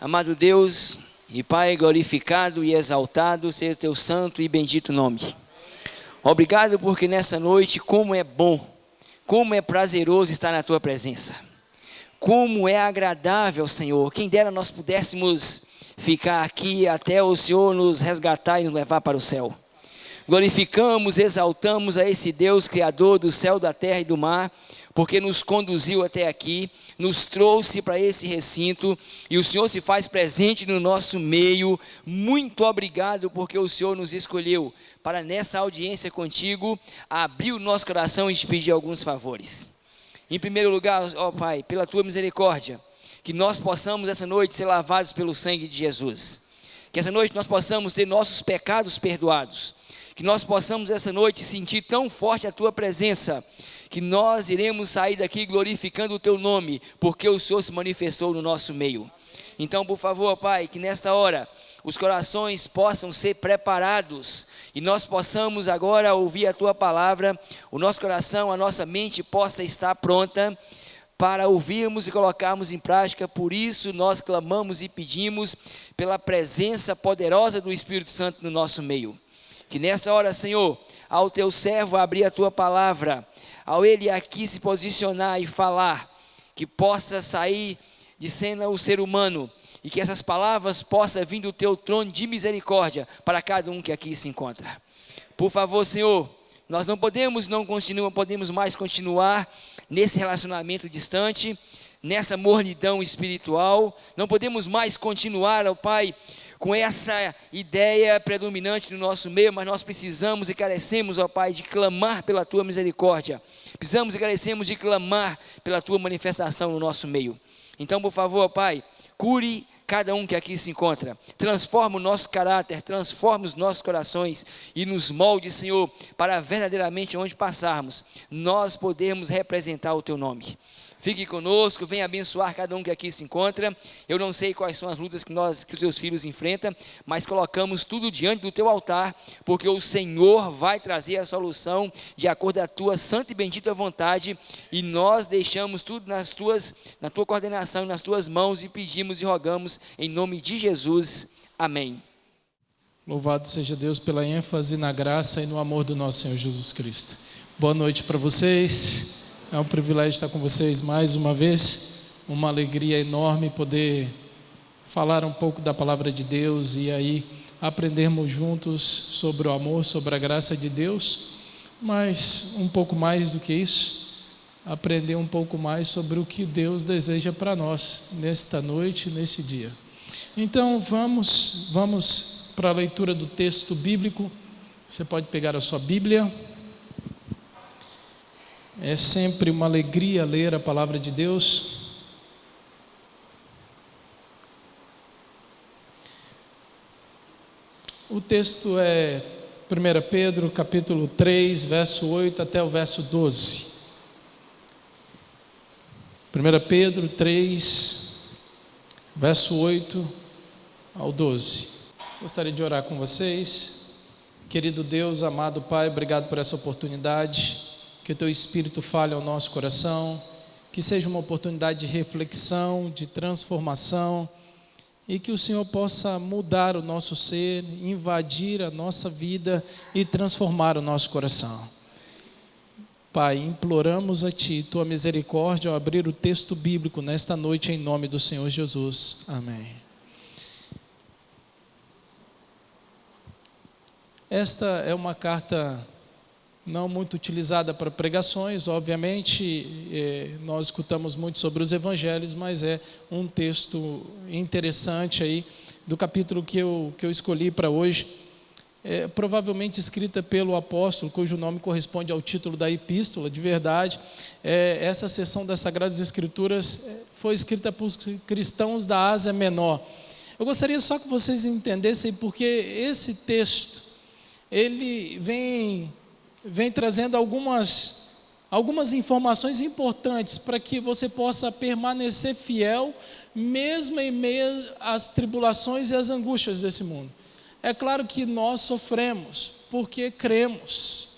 Amado Deus e Pai, glorificado e exaltado seja teu santo e bendito nome. Obrigado porque nessa noite, como é bom, como é prazeroso estar na tua presença. Como é agradável, Senhor. Quem dera nós pudéssemos ficar aqui até o Senhor nos resgatar e nos levar para o céu. Glorificamos, exaltamos a esse Deus Criador do céu, da terra e do mar, porque nos conduziu até aqui, nos trouxe para esse recinto, e o Senhor se faz presente no nosso meio. Muito obrigado, porque o Senhor nos escolheu para nessa audiência contigo, abrir o nosso coração e te pedir alguns favores. Em primeiro lugar, ó Pai, pela tua misericórdia, que nós possamos essa noite ser lavados pelo sangue de Jesus. Que essa noite nós possamos ter nossos pecados perdoados. Que nós possamos essa noite sentir tão forte a tua presença, que nós iremos sair daqui glorificando o teu nome, porque o Senhor se manifestou no nosso meio. Então, por favor, Pai, que nesta hora os corações possam ser preparados e nós possamos agora ouvir a tua palavra, o nosso coração, a nossa mente possa estar pronta para ouvirmos e colocarmos em prática. Por isso nós clamamos e pedimos pela presença poderosa do Espírito Santo no nosso meio. Que nesta hora, Senhor, ao teu servo abrir a tua palavra, ao ele aqui se posicionar e falar, que possa sair de cena o ser humano, e que essas palavras possam vir do teu trono de misericórdia para cada um que aqui se encontra. Por favor, Senhor, nós não podemos mais continuar nesse relacionamento distante, nessa mornidão espiritual, não podemos mais continuar, ó Pai, com essa ideia predominante no nosso meio, mas nós precisamos e carecemos, ó Pai, de clamar pela tua misericórdia, precisamos e carecemos de clamar pela tua manifestação no nosso meio. Então, por favor, ó Pai, cure cada um que aqui se encontra, transforma o nosso caráter, transforma os nossos corações e nos molde, Senhor, para verdadeiramente onde passarmos, nós podermos representar o teu nome. Fique conosco, venha abençoar cada um que aqui se encontra. Eu não sei quais são as lutas que os seus filhos enfrentam, mas colocamos tudo diante do teu altar, porque o Senhor vai trazer a solução de acordo com a tua santa e bendita vontade, e nós deixamos tudo na tua coordenação, nas tuas mãos, e pedimos e rogamos em nome de Jesus. Amém. Louvado seja Deus pela ênfase na graça e no amor do nosso Senhor Jesus Cristo. Boa noite para vocês. É um privilégio estar com vocês mais uma vez, uma alegria enorme poder falar um pouco da palavra de Deus e aí aprendermos juntos sobre o amor, sobre a graça de Deus, mas um pouco mais do que isso, aprender um pouco mais sobre o que Deus deseja para nós nesta noite, neste dia. Então vamos para a leitura do texto bíblico. Você pode pegar a sua Bíblia. É sempre uma alegria ler a palavra de Deus. O texto é 1 Pedro, capítulo 3, verso 8 até o verso 12. 1 Pedro 3, verso 8 ao 12. Gostaria de orar com vocês. Querido Deus, amado Pai, obrigado por essa oportunidade. Que o teu Espírito fale ao nosso coração, que seja uma oportunidade de reflexão, de transformação, e que o Senhor possa mudar o nosso ser, invadir a nossa vida e transformar o nosso coração. Pai, imploramos a Ti, Tua misericórdia ao abrir o texto bíblico nesta noite, em nome do Senhor Jesus. Amém. Esta é uma carta não muito utilizada para pregações, obviamente, nós escutamos muito sobre os evangelhos, mas é um texto interessante aí, do capítulo que eu escolhi para hoje, provavelmente escrita pelo apóstolo, cujo nome corresponde ao título da epístola, de verdade. Essa seção das Sagradas Escrituras foi escrita por cristãos da Ásia Menor. Eu gostaria só que vocês entendessem, porque esse texto, ele vem trazendo algumas informações importantes para que você possa permanecer fiel, mesmo em meio às tribulações e às angústias desse mundo. É claro que nós sofremos, porque cremos.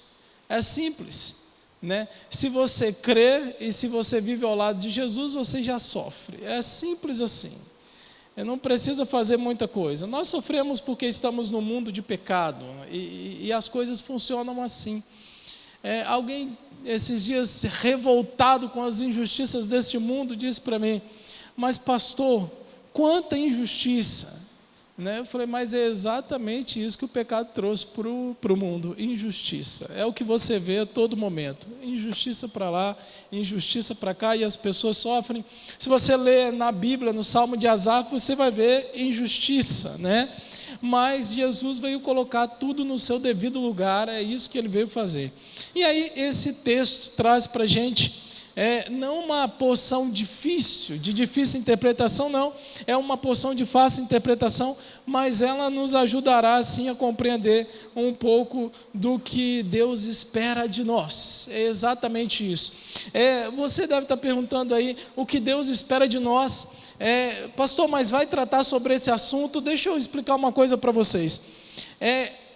É simples, né? Se você crê e se você vive ao lado de Jesus, você já sofre. É simples assim. não precisa fazer muita coisa. Nós sofremos porque estamos no mundo de pecado, e as coisas funcionam assim. Alguém, esses dias, revoltado com as injustiças deste mundo, disse para mim: mas pastor, quanta injustiça, né? Eu falei: mas é exatamente isso que o pecado trouxe para o mundo, injustiça. É o que você vê a todo momento, injustiça para lá, injustiça para cá, e as pessoas sofrem. Se você ler na Bíblia, no Salmo de Asaf, você vai ver injustiça, né? Mas Jesus veio colocar tudo no seu devido lugar, é isso que ele veio fazer. E aí esse texto traz para a gente, não uma porção difícil, de difícil interpretação, não, é uma porção de fácil interpretação, mas ela nos ajudará sim a compreender um pouco do que Deus espera de nós. É exatamente isso. Você deve estar perguntando aí, o que Deus espera de nós? Pastor, mas vai tratar sobre esse assunto? Deixa eu explicar uma coisa para vocês.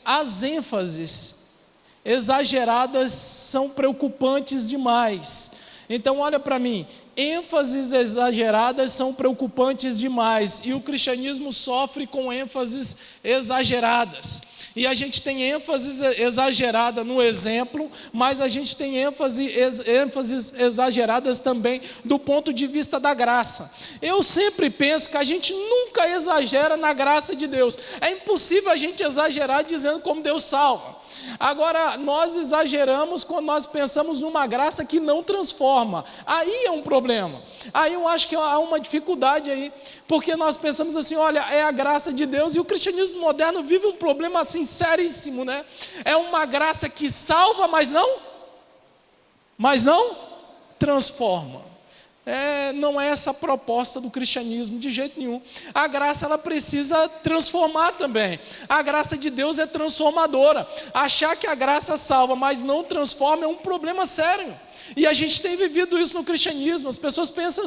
As ênfases exageradas são preocupantes demais. Então olha para mim, ênfases exageradas são preocupantes demais, e o cristianismo sofre com ênfases exageradas. E a gente tem ênfase exagerada no exemplo, mas a gente tem ênfases exageradas também do ponto de vista da graça. Eu sempre penso que a gente nunca exagera na graça de Deus. É impossível a gente exagerar dizendo como Deus salva. Agora, nós exageramos quando nós pensamos numa graça que não transforma. Aí é um problema. Aí eu acho que há uma dificuldade aí, porque nós pensamos assim: olha, é a graça de Deus, e o cristianismo moderno vive um problema assim seríssimo, né? É uma graça que salva, mas não transforma. Não é essa a proposta do cristianismo de jeito nenhum. A graça, ela precisa transformar também. A graça de Deus é transformadora. Achar que a graça salva, mas não transforma, é um problema sério. E a gente tem vivido isso no cristianismo. As pessoas pensam: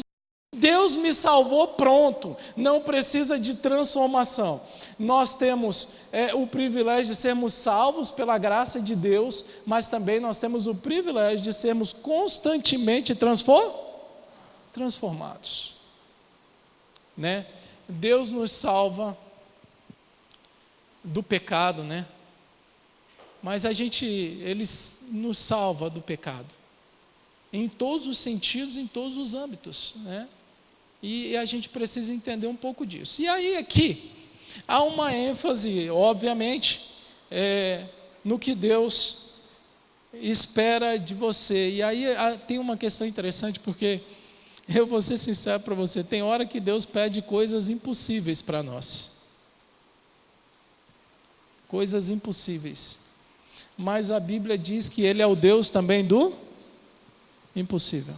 Deus me salvou, pronto, não precisa de transformação. Nós temos o privilégio de sermos salvos pela graça de Deus, mas também nós temos o privilégio de sermos constantemente transformados, né? Deus nos salva do pecado, né? Mas Ele nos salva do pecado em todos os sentidos, em todos os âmbitos, né? E a gente precisa entender um pouco disso. E aí aqui há uma ênfase, obviamente, no que Deus espera de você. E aí tem uma questão interessante, porque eu vou ser sincero para você, tem hora que Deus pede coisas impossíveis para nós. Coisas impossíveis. Mas a Bíblia diz que Ele é o Deus também do impossível.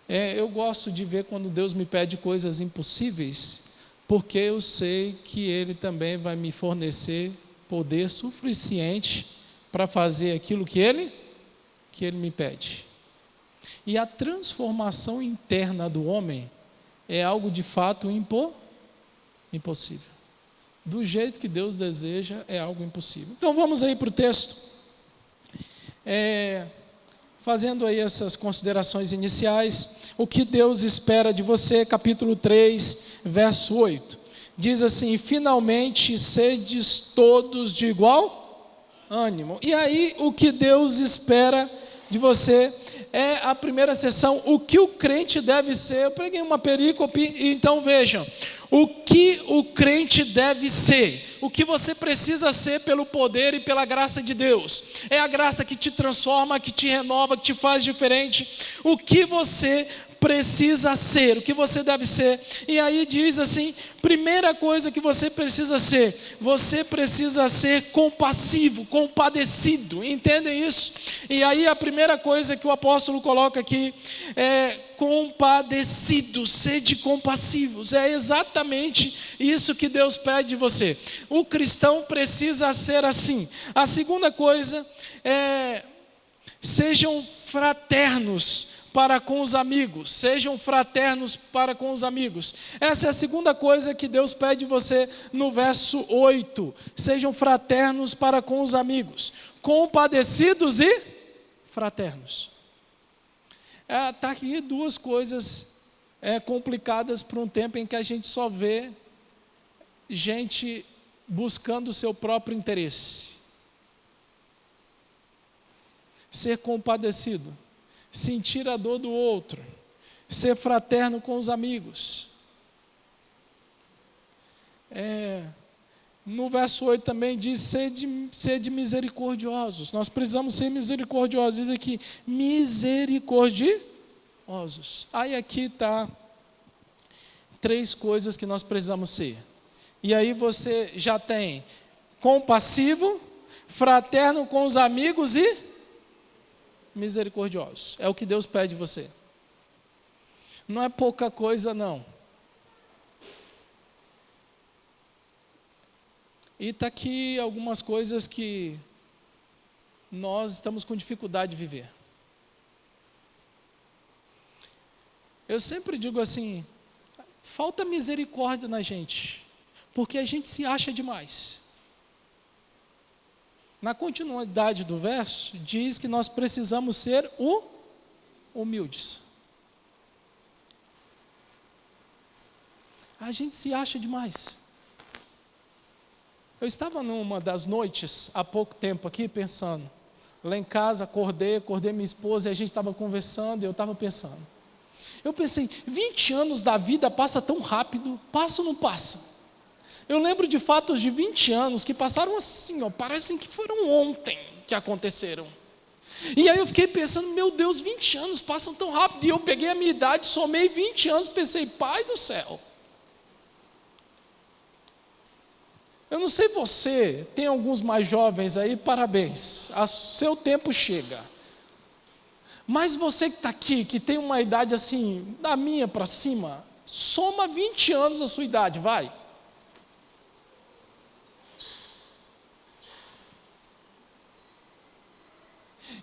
Eu gosto de ver quando Deus me pede coisas impossíveis, porque eu sei que Ele também vai me fornecer poder suficiente para fazer aquilo que Ele me pede. E a transformação interna do homem é algo de fato impossível. Do jeito que Deus deseja, é algo impossível. Então vamos aí para o texto. Fazendo aí essas considerações iniciais, o que Deus espera de você, capítulo 3, verso 8. Diz assim: finalmente sedes todos de igual ânimo. E aí o que Deus espera de você é a primeira sessão, o que o crente deve ser. Eu preguei uma perícope, então vejam, o que o crente deve ser, o que você precisa ser pelo poder e pela graça de Deus. É a graça que te transforma, que te renova, que te faz diferente. O que você precisa ser, o que você deve ser. E aí diz assim, primeira coisa que você precisa ser compassivo, compadecido, entendem isso? E aí a primeira coisa que o apóstolo coloca aqui é compadecidos, sede compassivos. É exatamente isso que Deus pede de você. O cristão precisa ser assim. A segunda coisa é: sejam fraternos para com os amigos. Sejam fraternos para com os amigos. Essa é a segunda coisa que Deus pede de você no verso 8. Sejam fraternos para com os amigos, compadecidos e fraternos. Está aqui duas coisas complicadas por um tempo em que a gente só vê gente buscando o seu próprio interesse. Ser compadecido, sentir a dor do outro, ser fraterno com os amigos. No verso 8 também diz, sede misericordiosos. Nós precisamos ser misericordiosos. Diz aqui, misericordiosos. Aí aqui está 3 coisas que nós precisamos ser. E aí você já tem compassivo, fraterno com os amigos e misericordiosos. É o que Deus pede de você. Não é pouca coisa, não. E está aqui algumas coisas que nós estamos com dificuldade de viver. Eu sempre digo assim, falta misericórdia na gente, porque a gente se acha demais. Na continuidade do verso, diz que nós precisamos ser humildes. A gente se acha demais. Eu estava numa das noites, há pouco tempo aqui, pensando. Lá em casa, acordei minha esposa, e a gente estava conversando, e eu estava pensando. Eu pensei, 20 anos da vida passa tão rápido, passa ou não passa? Eu lembro de fatos de 20 anos que passaram assim, parecem que foram ontem que aconteceram. E aí eu fiquei pensando, meu Deus, 20 anos passam tão rápido. E eu peguei a minha idade, somei 20 anos, pensei, Pai do céu. Eu não sei você, tem alguns mais jovens aí, parabéns, seu tempo chega. Mas você que está aqui, que tem uma idade assim, da minha para cima, soma 20 anos a sua idade, vai.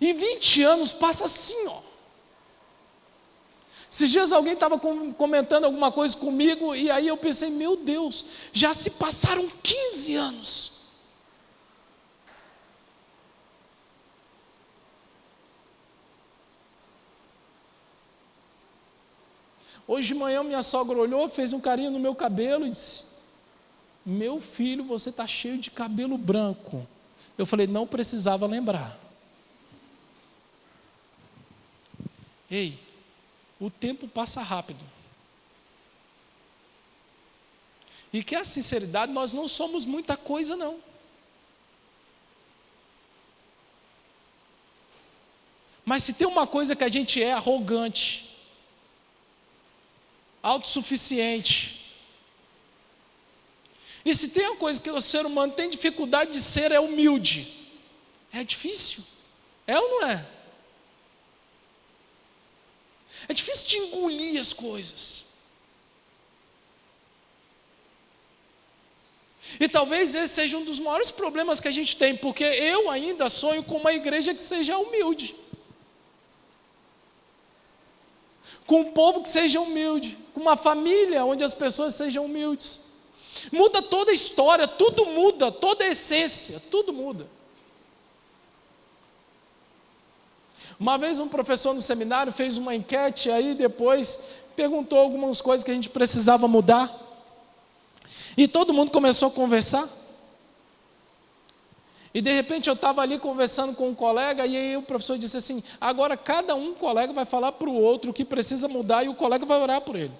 E 20 anos passa assim, Esses dias alguém estava comentando alguma coisa comigo, e aí eu pensei, meu Deus, já se passaram 15 anos. Hoje de manhã minha sogra olhou, fez um carinho no meu cabelo e disse, meu filho, você está cheio de cabelo branco. Eu falei, não precisava lembrar. Ei, o tempo passa rápido. E que a sinceridade, nós não somos muita coisa, não. Mas se tem uma coisa que a gente é arrogante, autossuficiente, e se tem uma coisa que o ser humano tem dificuldade de ser, é humilde. É difícil. É ou não é? É difícil de engolir as coisas. E talvez esse seja um dos maiores problemas que a gente tem, porque eu ainda sonho com uma igreja que seja humilde. Com um povo que seja humilde, com uma família onde as pessoas sejam humildes. Muda toda a história, tudo muda, toda a essência, tudo muda. Uma vez um professor no seminário fez uma enquete, aí depois perguntou algumas coisas que a gente precisava mudar. E todo mundo começou a conversar. E de repente eu estava ali conversando com um colega, e aí o professor disse assim, agora cada colega vai falar para o outro o que precisa mudar, e o colega vai orar por ele.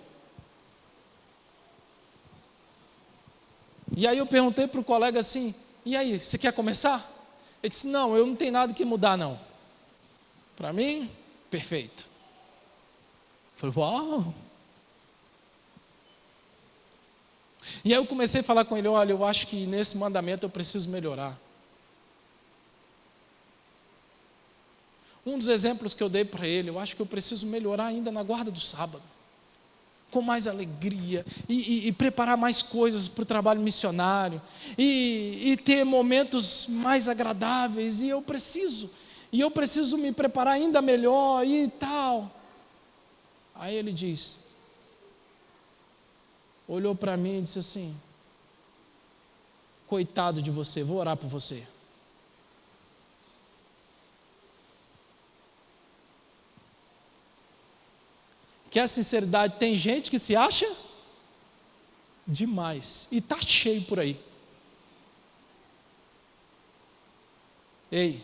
E aí eu perguntei para o colega assim, e aí, você quer começar? Ele disse, não, eu não tenho nada que mudar não. Para mim, perfeito. Eu falei, uau! E aí eu comecei a falar com ele, olha, eu acho que nesse mandamento eu preciso melhorar. Um dos exemplos que eu dei para ele, eu acho que eu preciso melhorar ainda na guarda do sábado. Com mais alegria, e preparar mais coisas para o trabalho missionário, e ter momentos mais agradáveis, e eu preciso me preparar ainda melhor, e tal. Aí ele olhou para mim e disse assim, coitado de você, vou orar por você. Quer sinceridade? Tem gente que se acha demais. E está cheio por aí. Ei,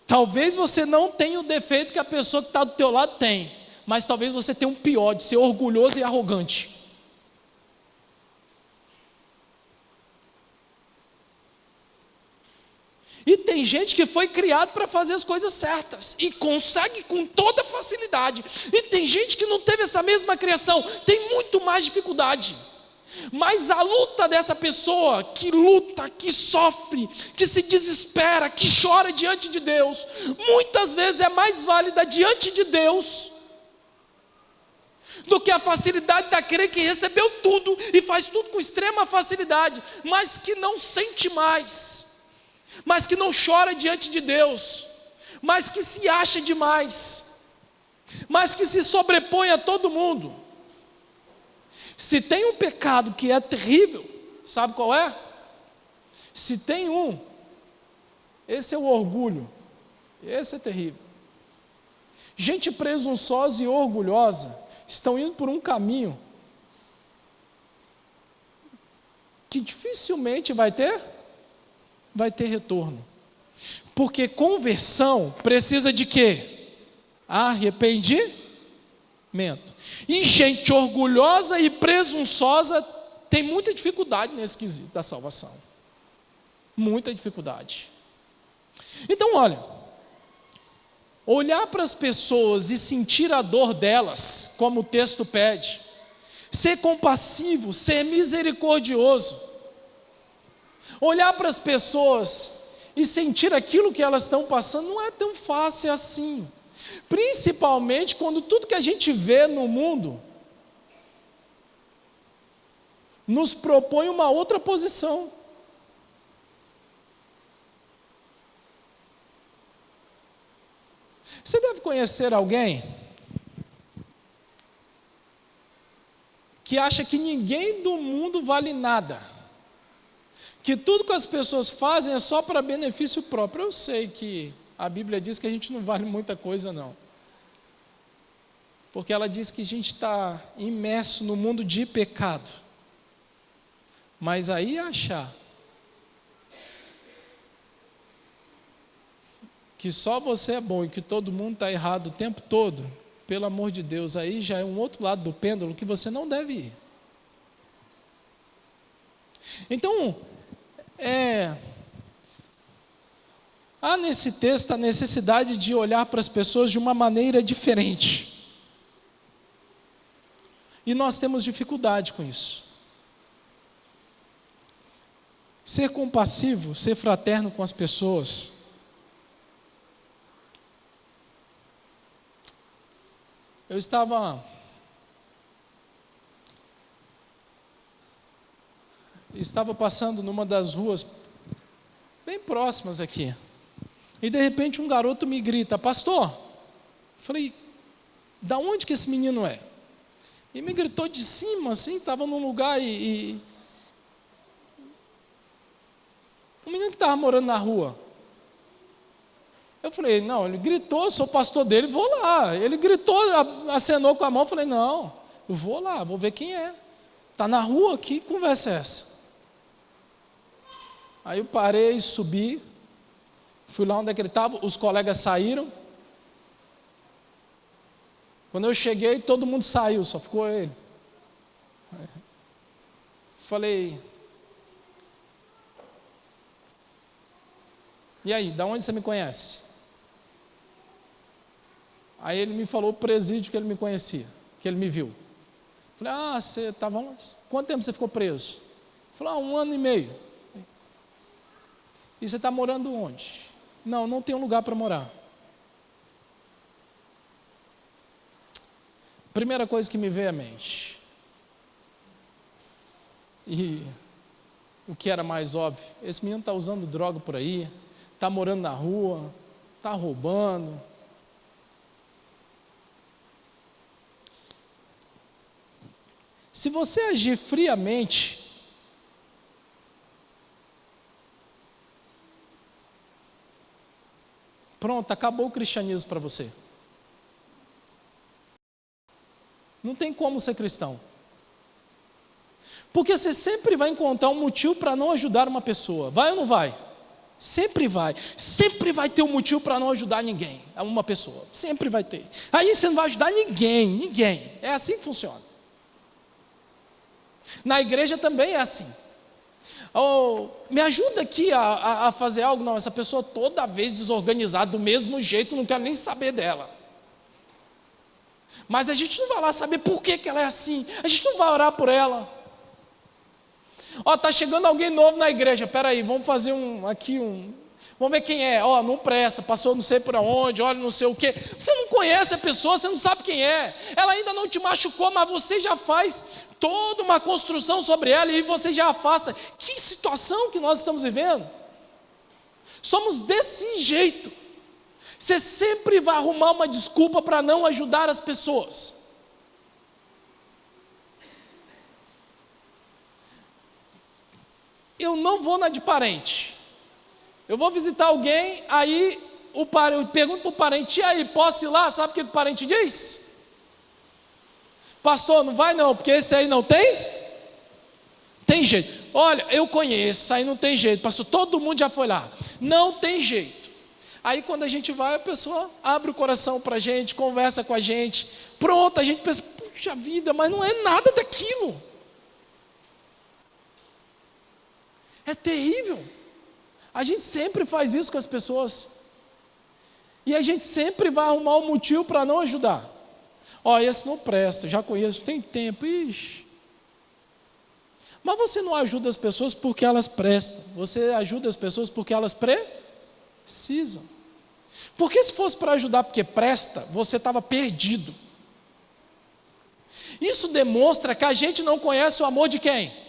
talvez você não tenha o defeito que a pessoa que está do teu lado tem, mas talvez você tenha um pior, de ser orgulhoso e arrogante. E tem gente que foi criado para fazer as coisas certas e consegue com toda facilidade. E tem gente que não teve essa mesma criação, tem muito mais dificuldade. Mas a luta dessa pessoa que luta, que sofre, que se desespera, que chora diante de Deus, muitas vezes é mais válida diante de Deus do que a facilidade daquele que recebeu tudo e faz tudo com extrema facilidade, mas que não sente mais, mas que não chora diante de Deus, mas que se acha demais, mas que se sobrepõe a todo mundo. Se tem um pecado que é terrível, sabe qual é? Se tem um, esse é o orgulho. Esse é terrível. Gente presunçosa e orgulhosa estão indo por um caminho que dificilmente vai ter retorno. Porque conversão precisa de quê? Arrependimento. E gente orgulhosa e presunçosa tem muita dificuldade nesse quesito da salvação. Muita dificuldade. Então, olha, olhar para as pessoas e sentir a dor delas, como o texto pede, ser compassivo, ser misericordioso, olhar para as pessoas e sentir aquilo que elas estão passando, não é tão fácil assim. Principalmente quando tudo que a gente vê no mundo nos propõe uma outra posição. Você deve conhecer alguém que acha que ninguém do mundo vale nada, que tudo que as pessoas fazem é só para benefício próprio. Eu sei que a Bíblia diz que a gente não vale muita coisa, não. Porque ela diz que a gente está imerso no mundo de pecado. Mas aí achar que só você é bom e que todo mundo está errado o tempo todo, pelo amor de Deus, aí já é um outro lado do pêndulo que você não deve ir. Então, há nesse texto a necessidade de olhar para as pessoas de uma maneira diferente. E nós temos dificuldade com isso. Ser compassivo, ser fraterno com as pessoas. Eu estava passando numa das ruas bem próximas aqui. E de repente um garoto me grita: pastor. Eu falei: da onde que esse menino é? E me gritou de cima, assim, estava num lugar um menino que estava morando na rua. Eu falei: não, ele gritou, eu sou pastor dele, vou lá. Ele gritou, acenou com a mão, eu falei: não, eu vou lá, vou ver quem é. Está na rua, que conversa é essa? Aí eu parei, subi, fui lá onde é que ele estava, os colegas saíram. Quando eu cheguei, todo mundo saiu, só ficou ele. Falei: e aí, da onde você me conhece? Aí ele me falou o presídio que ele me conhecia, que ele me viu. Falei: ah, você estava lá? Quanto tempo você ficou preso? Falei: 1 ano e meio. E você está morando onde? Não, não tenho lugar para morar. Primeira coisa que me veio à mente. E o que era mais óbvio, esse menino está usando droga por aí, está morando na rua, está roubando. Se você agir friamente, pronto, acabou o cristianismo para você. Não tem como ser cristão. Porque você sempre vai encontrar um motivo para não ajudar uma pessoa. Vai ou não vai? Sempre vai. Sempre vai ter um motivo para não ajudar ninguém, uma pessoa. Sempre vai ter. Aí você não vai ajudar ninguém. É assim que funciona. Na igreja também é assim. Oh, me ajuda aqui a fazer algo. Não, essa pessoa toda vez desorganizada, do mesmo jeito, não quero nem saber dela. Mas a gente não vai lá saber por que ela é assim. A gente não vai orar por ela. Ó, está chegando alguém novo na igreja. Espera aí, vamos fazer vamos ver quem é. Ó, não presta, passou não sei por onde, olha não sei o quê. Você não conhece a pessoa, você não sabe quem é. Ela ainda não te machucou, mas você já faz toda uma construção sobre ela e você já afasta. Que situação que nós estamos vivendo? Somos desse jeito. Você sempre vai arrumar uma desculpa para não ajudar as pessoas. Eu não vou na de parente. Eu vou visitar alguém, aí eu pergunto para o parente, e aí, posso ir lá? Sabe o que o parente diz? Pastor, não vai não, porque esse aí não tem? Tem jeito. Olha, eu conheço, isso aí não tem jeito. Pastor, todo mundo já foi lá. Não tem jeito. Aí quando a gente vai, a pessoa abre o coração para a gente, conversa com a gente. Pronto, a gente pensa, puxa vida, mas não é nada daquilo. É terrível. A gente sempre faz isso com as pessoas. E a gente sempre vai arrumar um motivo para não ajudar. Ó, esse não presta, já conheço, tem tempo, ixi. Mas você não ajuda as pessoas porque elas prestam. Você ajuda as pessoas porque elas precisam. Porque se fosse para ajudar porque presta, você estava perdido. Isso demonstra que a gente não conhece o amor de quem?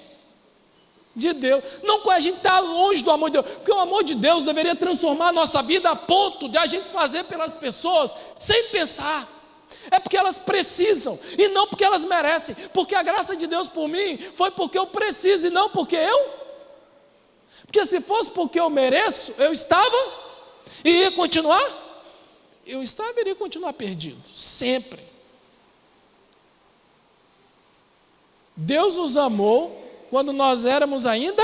De Deus. Não, a gente está longe do amor de Deus, porque o amor de Deus deveria transformar a nossa vida a ponto de a gente fazer pelas pessoas sem pensar. É porque elas precisam e não porque elas merecem, porque a graça de Deus por mim foi porque eu preciso e não porque porque se fosse porque eu mereço, eu iria continuar perdido, sempre. Deus nos amou quando nós éramos ainda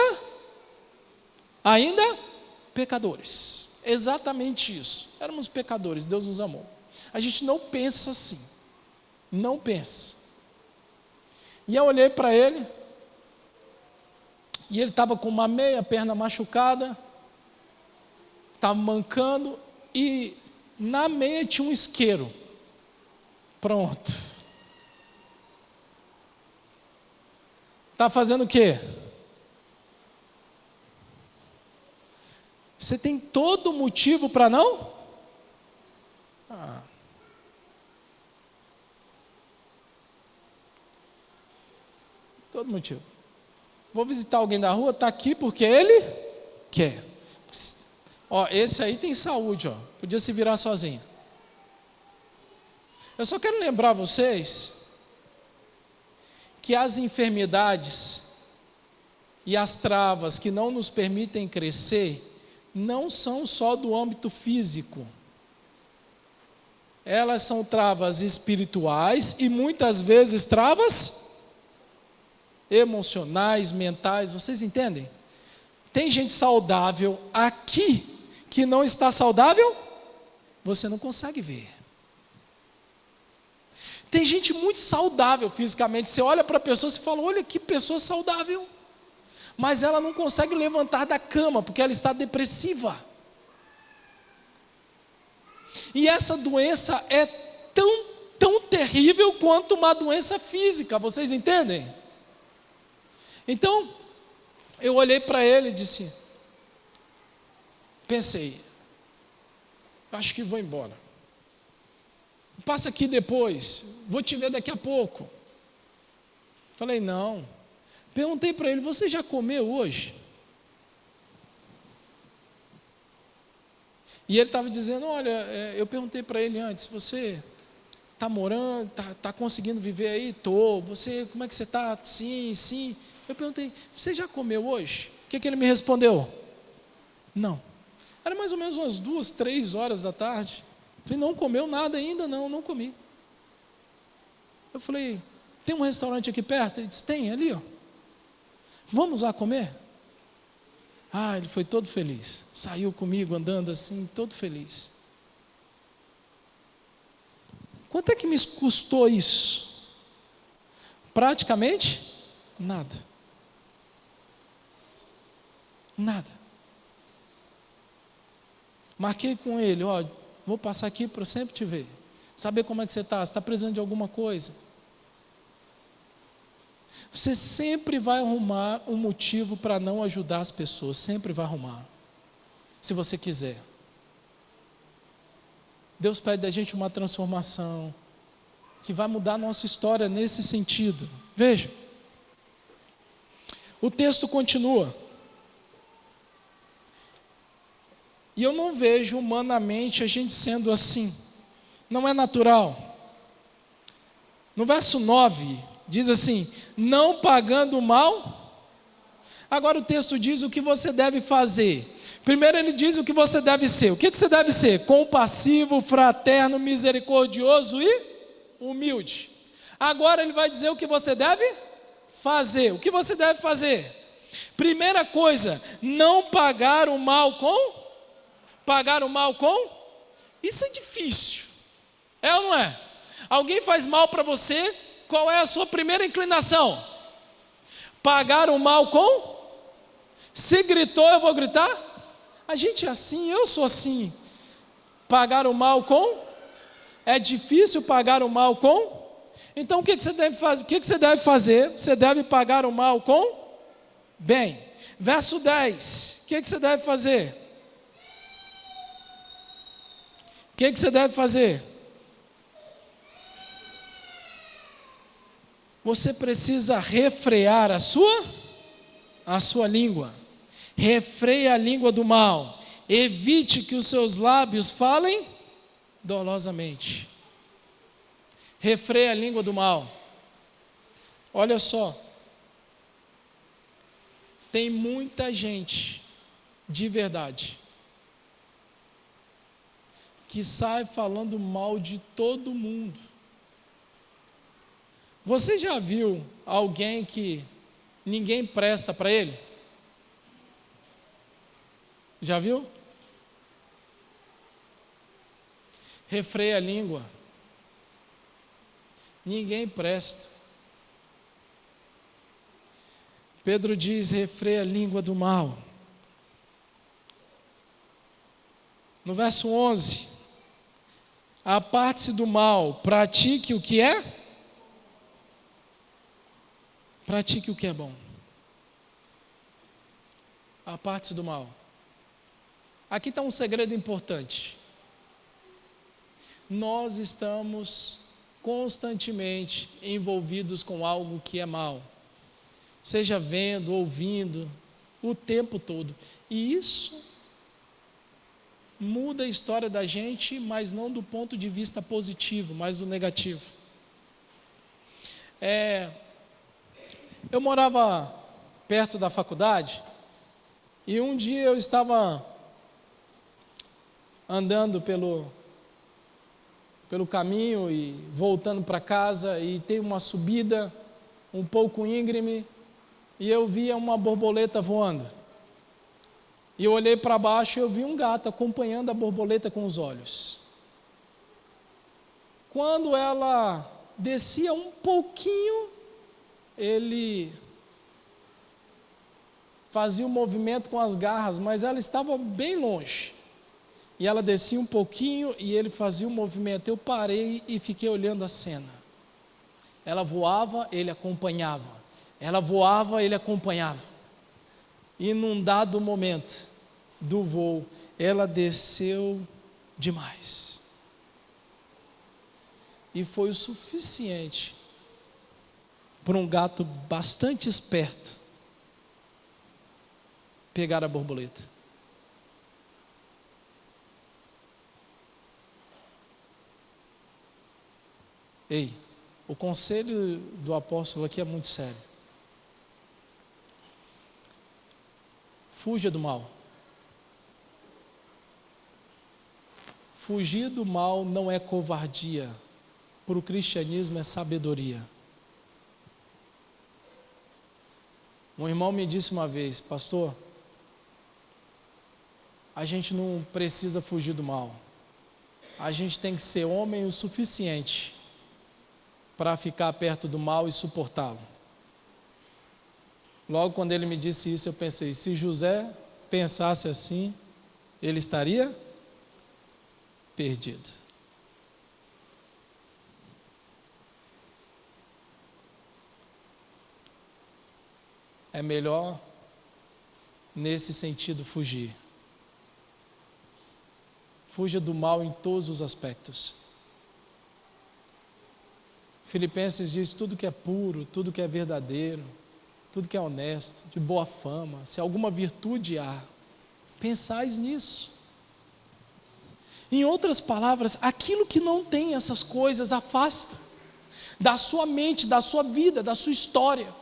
pecadores. Exatamente isso. Éramos pecadores, Deus nos amou. A gente não pensa assim. Não pensa. E eu olhei para ele, e ele estava com uma meia perna machucada, estava mancando, e na meia tinha um isqueiro. Pronto. Está fazendo o quê? Você tem todo motivo para não? Todo motivo. Vou visitar alguém da rua, está aqui porque ele quer. Ó, esse aí tem saúde, ó. Podia se virar sozinho. Eu só quero lembrar vocês que as enfermidades e as travas que não nos permitem crescer não são só do âmbito físico. Elas são travas espirituais e muitas vezes travas emocionais, mentais. Vocês entendem? Tem gente saudável aqui que não está saudável, você não consegue ver. Tem gente muito saudável fisicamente, você olha para a pessoa e fala, olha que pessoa saudável, mas ela não consegue levantar da cama, porque ela está depressiva. E essa doença é tão terrível quanto uma doença física, vocês entendem? Então, eu olhei para ele e pensei, acho que vou embora. Passa aqui depois, vou te ver daqui a pouco. Falei, não. Perguntei para ele, você já comeu hoje? E ele estava dizendo, olha, eu perguntei para ele antes, você está morando, está conseguindo viver aí? Estou. Como é que você está? Sim. Eu perguntei, você já comeu hoje? O que ele me respondeu? Não. Era mais ou menos umas 2, 3 horas da tarde. Eu falei, não comeu nada ainda? Não comi. Eu falei, tem um restaurante aqui perto? Ele disse, tem, ali, ó. Vamos lá comer? Ele foi todo feliz. Saiu comigo andando assim, todo feliz. Quanto é que me custou isso? Praticamente nada. Nada. Marquei com ele, vou passar aqui para eu sempre te ver. Saber como é que você está precisando de alguma coisa. Você sempre vai arrumar um motivo para não ajudar as pessoas, sempre vai arrumar, se você quiser. Deus pede da gente uma transformação, que vai mudar a nossa história nesse sentido. Veja, o texto continua, e eu não vejo humanamente a gente sendo assim, não é natural. No verso 9, diz assim, não pagando o mal. Agora o texto diz o que você deve fazer. Primeiro ele diz o que você deve ser. O que você deve ser? Compassivo, fraterno, misericordioso e humilde. Agora ele vai dizer o que você deve fazer. O que você deve fazer? Primeira coisa, não pagar o mal com? Pagar o mal com? Isso é difícil. É ou não é? Alguém faz mal para você, qual é a sua primeira inclinação? Pagar o mal com? Se gritou, eu vou gritar? A gente é assim, eu sou assim. Pagar o mal com? É difícil pagar o mal com? Então o que você deve fazer? O que você deve fazer? Você deve pagar o mal com? Bem. Verso 10. O que você deve fazer? O que você deve fazer? Você precisa refrear a sua língua. Refreie a língua do mal. Evite que os seus lábios falem dolosamente. Refreie a língua do mal. Olha só. Tem muita gente de verdade que sai falando mal de todo mundo. Você já viu alguém que ninguém presta para ele? Já viu? Refreia a língua. Ninguém presta. Pedro diz, refreia a língua do mal. No verso 11, aparte-se do mal, pratique o que é? Pratique o que é bom. Aparte-se do mal. Aqui está um segredo importante. Nós estamos constantemente envolvidos com algo que é mal. Seja vendo, ouvindo, o tempo todo. E isso muda a história da gente, mas não do ponto de vista positivo, mas do negativo. Eu morava perto da faculdade e um dia eu estava andando pelo caminho e voltando para casa e tem uma subida um pouco íngreme e eu via uma borboleta voando. E eu olhei para baixo e eu vi um gato acompanhando a borboleta com os olhos. Quando ela descia um pouquinho, ele fazia um movimento com as garras, mas ela estava bem longe. E ela descia um pouquinho e ele fazia um movimento. Eu parei e fiquei olhando a cena. Ela voava, ele acompanhava. Ela voava, ele acompanhava. E num dado momento do voo, ela desceu demais. E foi o suficiente para um gato bastante esperto pegar a borboleta. Ei, o conselho do apóstolo aqui é muito sério. Fuja do mal. Fugir do mal não é covardia. Para o cristianismo é sabedoria. Um irmão me disse uma vez: pastor, a gente não precisa fugir do mal, a gente tem que ser homem o suficiente para ficar perto do mal e suportá-lo. Logo quando ele me disse isso, eu pensei: se José pensasse assim, ele estaria perdido. É melhor, nesse sentido, fugir. Fuja do mal em todos os aspectos. Filipenses diz: tudo que é puro, tudo que é verdadeiro, tudo que é honesto, de boa fama, se alguma virtude há, pensais nisso. Em outras palavras, aquilo que não tem essas coisas, afasta da sua mente, da sua vida, da sua história.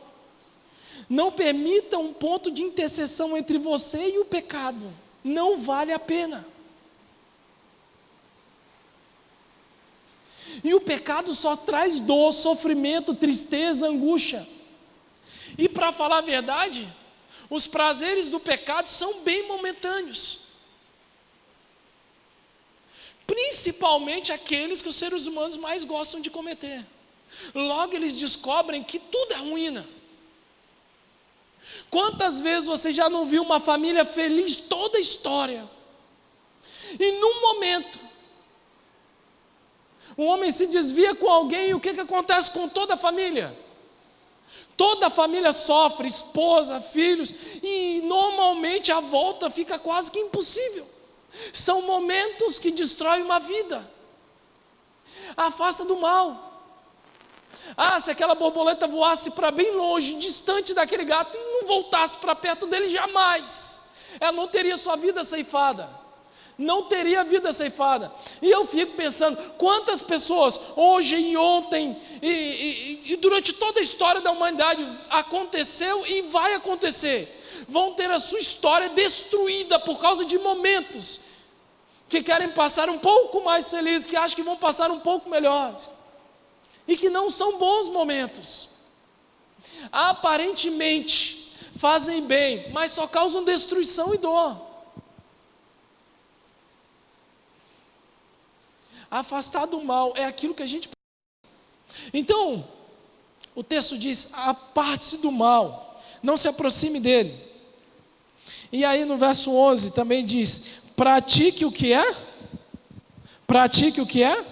Não permita um ponto de interseção entre você e o pecado. Não vale a pena. E o pecado só traz dor, sofrimento, tristeza, angústia. E para falar a verdade, os prazeres do pecado são bem momentâneos. Principalmente aqueles que os seres humanos mais gostam de cometer. Logo eles descobrem que tudo é ruína. Quantas vezes você já não viu uma família feliz toda a história? E num momento, um homem se desvia com alguém e o que acontece com toda a família? Toda a família sofre, esposa, filhos, e normalmente a volta fica quase que impossível. São momentos que destroem uma vida. Afasta do mal. Se aquela borboleta voasse para bem longe, distante daquele gato, e não voltasse para perto dele jamais, ela não teria sua vida ceifada. Não teria vida ceifada. E eu fico pensando, quantas pessoas hoje e ontem e durante toda a história da humanidade aconteceu e vai acontecer, vão ter a sua história destruída por causa de momentos que querem passar um pouco mais felizes, que acham que vão passar um pouco melhores, e que não são bons momentos. Aparentemente fazem bem, mas só causam destruição e dor. Afastar do mal é aquilo que a gente precisa. Então, o texto diz: aparte-se do mal, não se aproxime dele. E aí no verso 11 também diz: pratique o que é? Pratique o que é?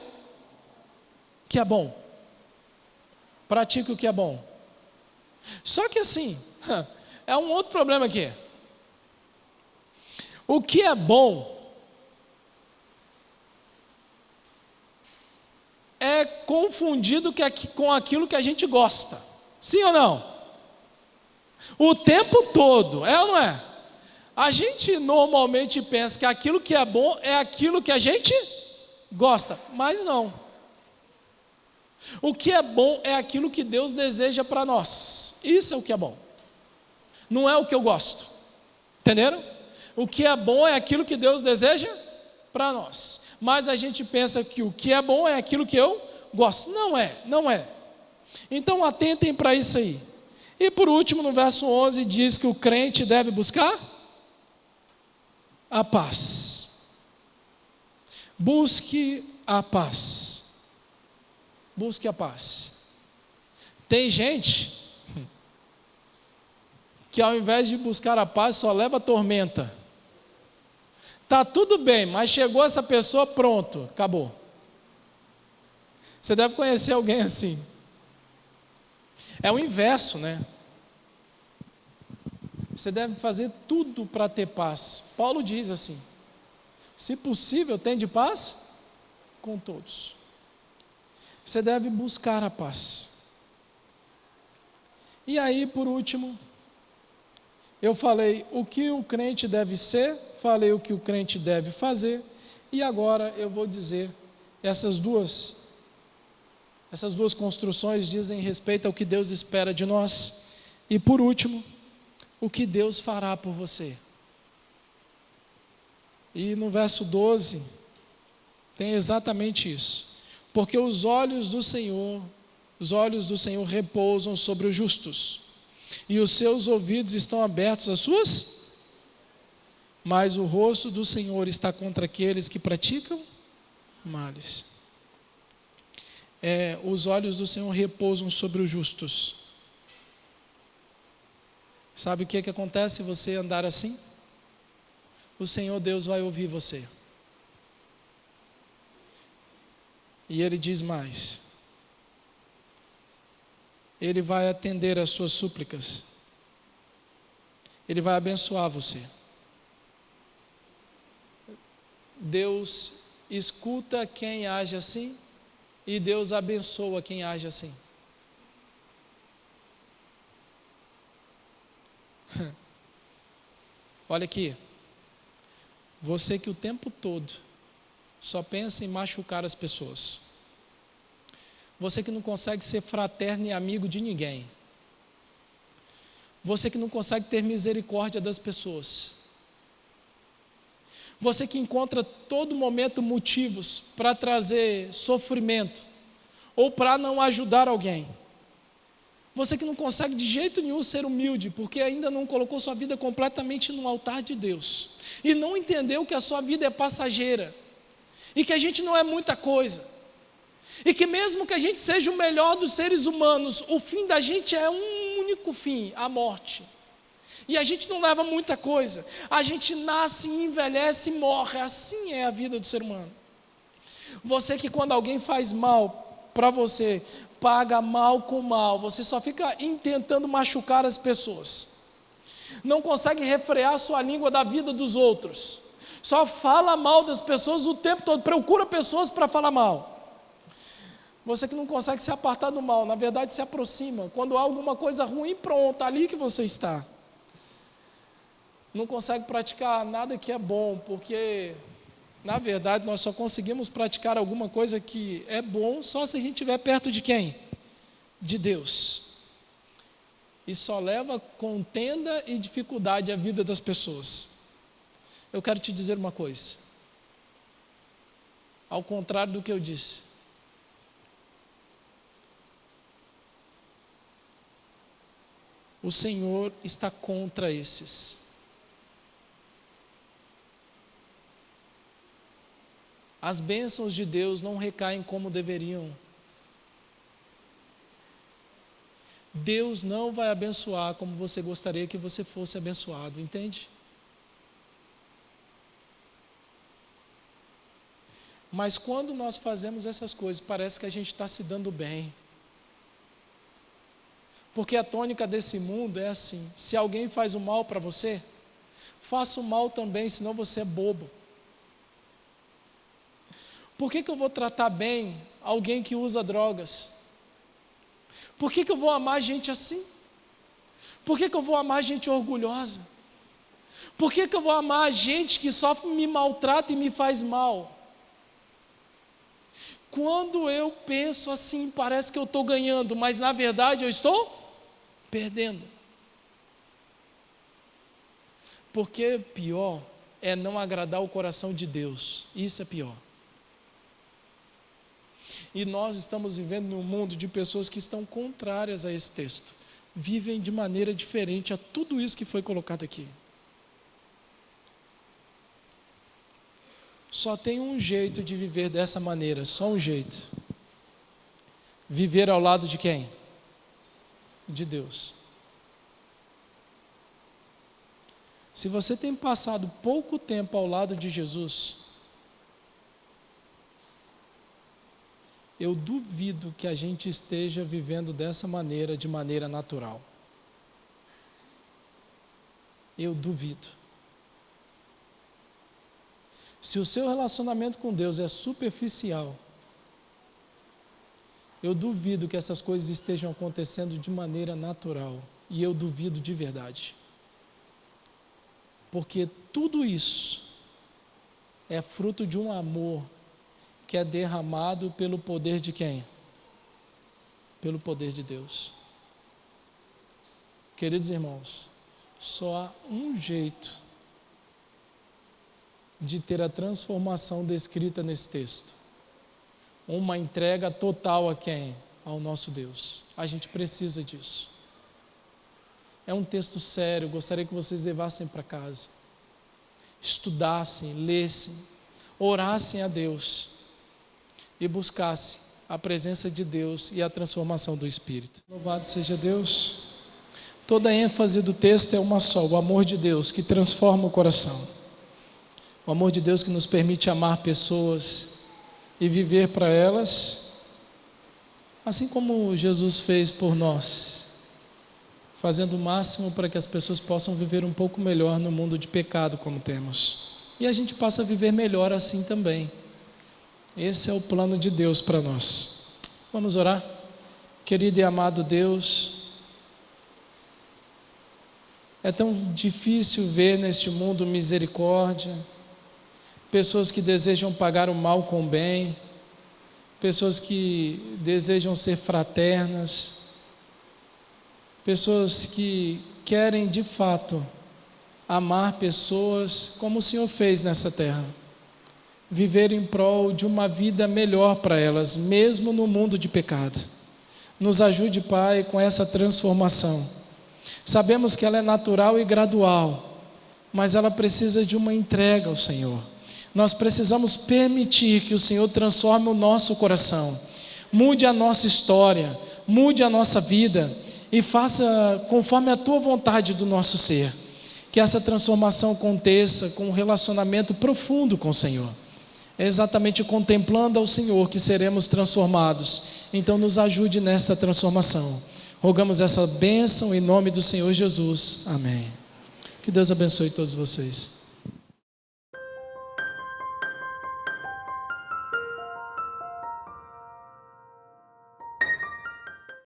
Que é bom. Pratique o que é bom. Só que assim, é um outro problema aqui. O que é bom é confundido com aquilo que a gente gosta. Sim ou não? O tempo todo, é ou não é? A gente normalmente pensa que aquilo que é bom é aquilo que a gente gosta, mas não. O que é bom é aquilo que Deus deseja para nós. Isso é o que é bom. Não é o que eu gosto. Entenderam? O que é bom é aquilo que Deus deseja para nós. Mas a gente pensa que o que é bom é aquilo que eu gosto. Não é, não é. Então atentem para isso aí. E por último, no verso 11, diz que o crente deve buscar a paz. Busque a paz. Busque a paz. Tem gente que ao invés de buscar a paz só leva a tormenta. Tá tudo bem, mas chegou essa pessoa, pronto, acabou. Você deve conhecer alguém assim. É o inverso, né? Você deve fazer tudo para ter paz. Paulo diz assim: se possível, tende paz com todos. Você deve buscar a paz. E aí, por último, eu falei o que o crente deve ser, falei o que o crente deve fazer, e agora eu vou dizer, essas duas construções dizem respeito ao que Deus espera de nós, e por último, o que Deus fará por você. E no verso 12, tem exatamente isso. Porque os olhos do Senhor repousam sobre os justos, e os seus ouvidos estão abertos às suas, mas o rosto do Senhor está contra aqueles que praticam males. Os olhos do Senhor repousam sobre os justos. Sabe o que acontece se você andar assim? O Senhor Deus vai ouvir você. E Ele diz mais: Ele vai atender às suas súplicas. Ele vai abençoar você. Deus escuta quem age assim, e Deus abençoa quem age assim. Olha aqui, você que o tempo todo só pensa em machucar as pessoas, você que não consegue ser fraterno e amigo de ninguém, você que não consegue ter misericórdia das pessoas, você que encontra todo momento motivos para trazer sofrimento ou para não ajudar alguém, você que não consegue de jeito nenhum ser humilde, porque ainda não colocou sua vida completamente no altar de Deus, e não entendeu que a sua vida é passageira, e que a gente não é muita coisa, e que mesmo que a gente seja o melhor dos seres humanos, o fim da gente é um único fim, a morte, e a gente não leva muita coisa, a gente nasce, envelhece e morre, assim é a vida do ser humano. Você que quando alguém faz mal para você, paga mal com mal, você só fica tentando machucar as pessoas, não consegue refrear sua língua da vida dos outros, só fala mal das pessoas o tempo todo, procura pessoas para falar mal. Você que não consegue se apartar do mal, na verdade se aproxima, quando há alguma coisa ruim, pronto, ali que você está. Não consegue praticar nada que é bom, porque na verdade nós só conseguimos praticar alguma coisa que é bom só se a gente estiver perto de quem? De Deus. E só leva contenda e dificuldade à vida das pessoas. Eu quero te dizer uma coisa, ao contrário do que eu disse, o Senhor está contra esses. As bênçãos de Deus não recaem como deveriam. Deus não vai abençoar como você gostaria que você fosse abençoado, entende? Mas quando nós fazemos essas coisas, parece que a gente está se dando bem. Porque a tônica desse mundo é assim: se alguém faz o mal para você, faça o mal também, senão você é bobo. Por que eu vou tratar bem alguém que usa drogas? Por que eu vou amar gente assim? Por que eu vou amar gente orgulhosa? Por que eu vou amar gente que só me maltrata e me faz mal? Quando eu penso assim, parece que eu estou ganhando, mas na verdade eu estou perdendo. Porque pior é não agradar o coração de Deus, isso é pior. E nós estamos vivendo num mundo de pessoas que estão contrárias a esse texto, vivem de maneira diferente a tudo isso que foi colocado aqui. Só tem um jeito de viver dessa maneira, só um jeito: viver ao lado de quem? De Deus. Se você tem passado pouco tempo ao lado de Jesus, eu duvido que a gente esteja vivendo dessa maneira, de maneira natural. Eu duvido. Se o seu relacionamento com Deus é superficial, eu duvido que essas coisas estejam acontecendo de maneira natural. E eu duvido de verdade. Porque tudo isso é fruto de um amor que é derramado pelo poder de quem? Pelo poder de Deus. Queridos irmãos, só há um jeito de ter a transformação descrita nesse texto: uma entrega total a quem? Ao nosso Deus. A gente precisa disso. É um texto sério, gostaria que vocês levassem para casa, estudassem, lessem, orassem a Deus e buscassem a presença de Deus e a transformação do Espírito. Louvado seja Deus. Toda a ênfase do texto é uma só: o amor de Deus que transforma o coração. O amor de Deus que nos permite amar pessoas e viver para elas, assim como Jesus fez por nós, fazendo o máximo para que as pessoas possam viver um pouco melhor no mundo de pecado como temos. E a gente passa a viver melhor assim também. Esse é o plano de Deus para nós. Vamos orar? Querido e amado Deus, é tão difícil ver neste mundo misericórdia, pessoas que desejam pagar o mal com o bem, pessoas que desejam ser fraternas, pessoas que querem de fato amar pessoas como o Senhor fez nessa terra, viver em prol de uma vida melhor para elas, mesmo no mundo de pecado. Nos ajude, Pai, com essa transformação. Sabemos que ela é natural e gradual, mas ela precisa de uma entrega ao Senhor. Nós precisamos permitir que o Senhor transforme o nosso coração, mude a nossa história, mude a nossa vida e faça conforme a Tua vontade do nosso ser. Que essa transformação aconteça com um relacionamento profundo com o Senhor. É exatamente contemplando ao Senhor que seremos transformados. Então nos ajude nessa transformação. Rogamos essa bênção em nome do Senhor Jesus. Amém. Que Deus abençoe todos vocês.